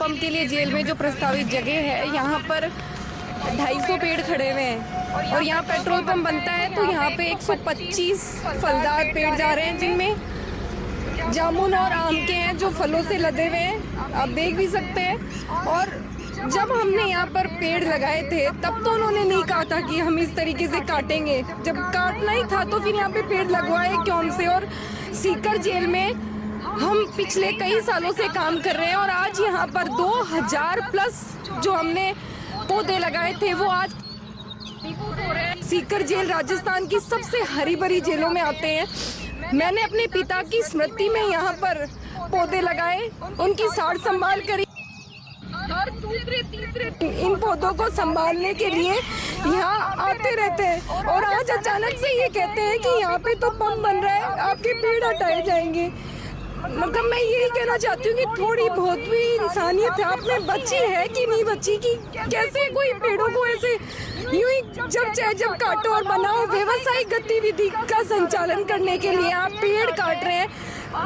Pump के लिए jail में जो प्रस्तावित जगह है, यहाँ पर 250 पेड़ खड़े हुए हैं और यहाँ पेट्रोल पंप बनता है तो यहाँ पे 125 फलदार पेड़ जा रहे हैं, जिनमें जामुन और आम के हैं जो फलों से लदे हुए हैं, आप देख भी सकते हैं। और जब हमने यहाँ पर पेड़ लगाए थे तब तो उन्होंने नहीं कहा था कि हम इस तरीके से काटेंगे। जब काटना ही था तो फिर यहाँ पे पेड़ लगवाए क्यों हमसे। और सीकर जेल में हम पिछले कई सालों से काम कर रहे हैं और आज यहाँ पर 2000 प्लस जो हमने पौधे लगाए थे वो आज सीकर जेल राजस्थान की सबसे हरी भरी जेलों में आते हैं। मैंने अपने पिता की स्मृति में यहाँ पर पौधे लगाए, उनकी सार संभाल करी और दूसरे तीसरे इन पौधों को संभालने के लिए यहाँ आते रहते हैं। और आज अचानक से ये कहते हैं कि यहाँ पे तो पंप बन रहा है, आपके पेड़ हटाए जाएंगे। मतलब मैं यही कहना चाहती हूँ कि थोड़ी बहुत भी इंसानियत है आप में बची है कि नहीं बची, कि कैसे कोई पेड़ों को ऐसे यूं ही जब चाहे जब काटो और बनाओ। व्यवसायिक गतिविधि का संचालन करने के लिए आप पेड़ काट रहे हैं।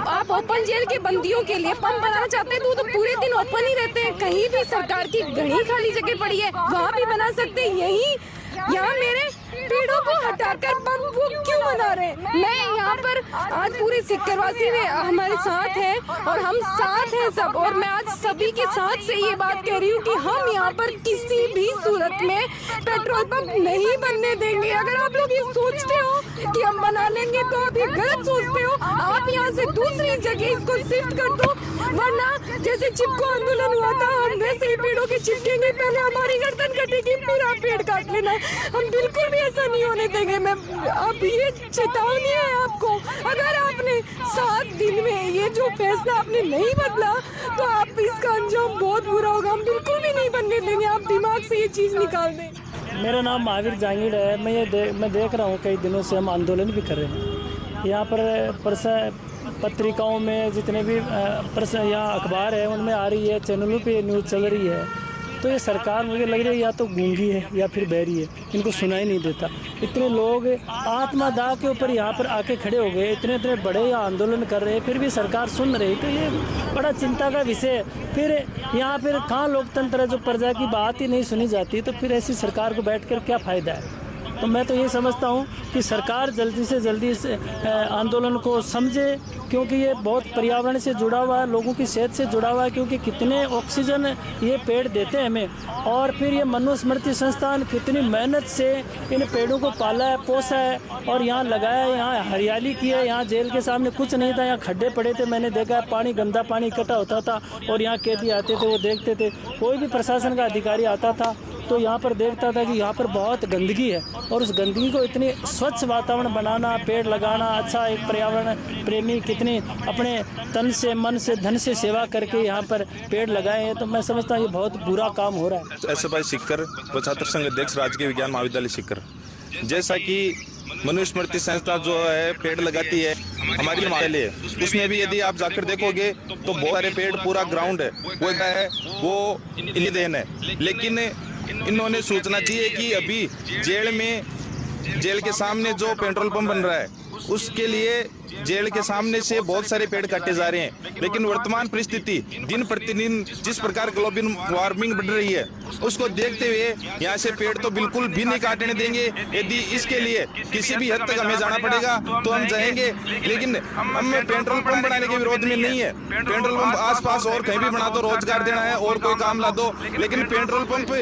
आप ओपन जेल के बंदियों के लिए पंप बनाना चाहते हैं तो पूरे दिन ओपन ही रहते हैं। कहीं भी सरकार की घनी खाली जगह पड़ी है वहाँ भी बना सकते हैं। यही यहाँ मेरे पेड़ों को हटाकर पंप वो क्यों बना रहे हैं। मैं यहाँ पर आज पूरे सीकरवासी में हमारे साथ हैं और हम साथ हैं सब। और मैं आज सभी के साथ से ये बात कह रही हूँ कि हम यहाँ पर किसी भी सूरत में पेट्रोल पंप नहीं बनने देंगे। अगर आप लोग ये सोचते हो कि हम बना लेंगे तो आप ये गलत सोचते हो। आप यहाँ से दूसरी जगह इसको शिफ्ट कर दो, वरना जैसे चिपको आंदोलन हुआ था हम वैसे ही पेड़ों के चिपकेंगे। पहले हमारी गर्दन कटेगी फिर आप पेड़ काट लेना। हम बिल्कुल भी ऐसा नहीं होने देंगे। मैं अब ये चेतावनी है आपको, अगर आपने 7 दिन में ये जो फैसला आपने नहीं बदला तो आप इसका अंजाम बहुत बुरा होगा। हम बिल्कुल भी नहीं बनने देंगे, आप दिमाग से ये चीज़ निकाल दें। मेरा नाम महावीर जांगीड़ है। मैं देख रहा हूँ कई दिनों से हम आंदोलन भी कर रहे हैं। यहाँ पर पत्रिकाओं में जितने भी यहाँ अखबार है उनमें आ रही है, चैनलों पे न्यूज़ चल रही है। तो ये सरकार मुझे लग रही है या तो गूंगी है या फिर बहरी है, इनको सुनाई नहीं देता। इतने लोग आत्मदाह के ऊपर यहाँ पर आके खड़े हो गए, इतने इतने बड़े आंदोलन कर रहे हैं फिर भी सरकार सुन रही। तो ये बड़ा चिंता का विषय है। फिर यहाँ पर कहाँ लोकतंत्र है, जो प्रजा की बात ही नहीं सुनी जाती, तो फिर ऐसी सरकार को बैठ कर क्या फ़ायदा है। तो मैं तो ये समझता हूँ कि सरकार जल्दी से जल्दी इस आंदोलन को समझे, क्योंकि ये बहुत पर्यावरण से जुड़ा हुआ है, लोगों की सेहत से जुड़ा हुआ है। क्योंकि कितने ऑक्सीजन ये पेड़ देते हैं हमें, और फिर ये मनुस्मृति संस्थान कितनी मेहनत से इन पेड़ों को पाला है, पोसा है और यहाँ लगाया है, यहाँ हरियाली की है। यहाँ जेल के सामने कुछ नहीं था, यहाँ खड्डे पड़े थे, मैंने देखा है, पानी गंदा पानी इकट्ठा होता था और यहाँ कैदी आते थे, वो देखते थे। कोई भी प्रशासन का अधिकारी आता था तो यहाँ पर देखता था कि यहाँ पर बहुत गंदगी है, और उस गंदगी को इतनी स्वच्छ वातावरण बनाना, पेड़ लगाना, अच्छा एक पर्यावरण प्रेमी कितनी अपने तन से, मन से, धन से सेवा करके यहाँ पर पेड़ लगाए हैं। तो मैं समझता हूँ ये बहुत बुरा काम हो रहा है। ऐसे भाई सीकर छात्र संघ अध्यक्ष राजकीय विज्ञान महाविद्यालय सीकर, जैसा कि मनुस्मृति संस्था जो है पेड़ लगाती है हमारी महाविद्यालय, उसमें भी यदि आप जाकर देखोगे तो बहुत सारे पेड़, पूरा ग्राउंड है वो इन्हीं देन है। लेकिन इन्होंने सोचना चाहिए कि अभी जेल के सामने जो पेट्रोल पंप बन रहा है उसके लिए जेल के सामने से बहुत सारे पेड़ काटे जा रहे हैं। लेकिन वर्तमान परिस्थिति दिन प्रतिदिन जिस प्रकार ग्लोबल वार्मिंग बढ़ रही है उसको देखते हुए यहाँ से पेड़ तो बिल्कुल भी नहीं काटने देंगे। यदि इसके लिए किसी भी हद तक हमें जाना पड़ेगा तो हम जाएंगे। लेकिन हमें पेट्रोल पंप बनाने के विरोध में नहीं है। पेट्रोल पंप आसपास और कहीं भी बना दो, रोजगार देना है और कोई काम ला दो। लेकिन पेट्रोल पंप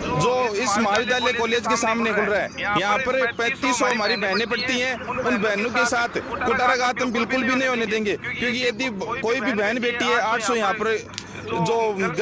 जो इस महाविद्यालय कॉलेज के सामने खुल रहा है, यहाँ पर 3500 हमारी बहनें पढ़ती हैं। उन बहनों के साथ कुटाराघात हम बिल्कुल भी नहीं होने देंगे, क्योंकि यदि कोई भी बहन बेटी है 800 यहाँ पर जो गर्ल्स